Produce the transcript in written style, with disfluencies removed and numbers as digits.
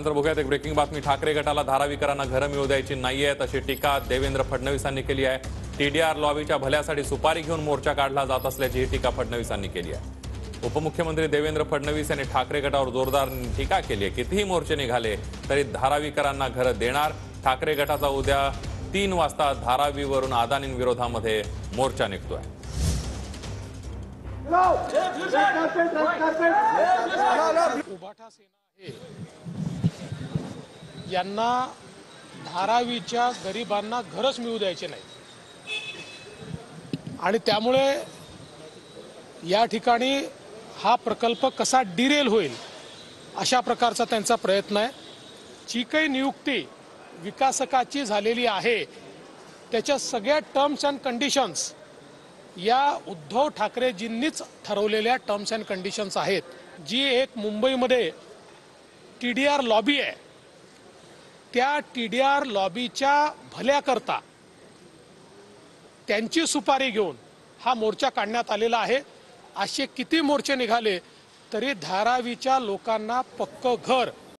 त्यानंतर बघूयात एक ब्रेकिंग बातमी। ठाकरे गटाला धारावीकरांना घरं मिळू द्यायची नाहीयेत अशी टीका देवेंद्र फडणवीसांनी केली आहे। टीडीआर लॉबीच्या भल्यासाठी सुपारी घेऊन मोर्चा काढला जात असल्याची ही टीका फडणवीसांनी केली आहे। उपमुख्यमंत्री देवेंद्र फडणवीस यांनी ठाकरे गटावर जोरदार टीका केली आहे। कितीही मोर्चे निघाले तरी धारावीकरांना घरं देणार। ठाकरे गटाचा उद्या 3 वाजता धारावीवरून अदानींविरोधामध्ये मोर्चा निघतोय। उभाटा सेना यांना धारावीच्या गरिबांना घरच मिळू द्यायचे नाही आणि त्यामुळे या ठिकाणी हा प्रकल्प कसा डिरेल होईल अशा प्रकारचा त्यांचा प्रयत्न आहे। जी काही नियुक्ती विकासकाची झालेली आहे त्याच्या सगळ्या टर्म्स अँड कंडिशन्स या उद्धव ठाकरेजींनीच ठरवलेल्या टर्म्स अँड कंडिशन्स आहेत। जी एक मुंबईमध्ये टीडीआर लॉबी आहे त्या टीडीआर लॉबीच्या भल्याकरता त्यांची सुपारी घेऊन हा मोर्चा काढण्यात आलेला आहे। असे किती मोर्चे निघाले तरी धारावीच्या लोकांना पक्क घर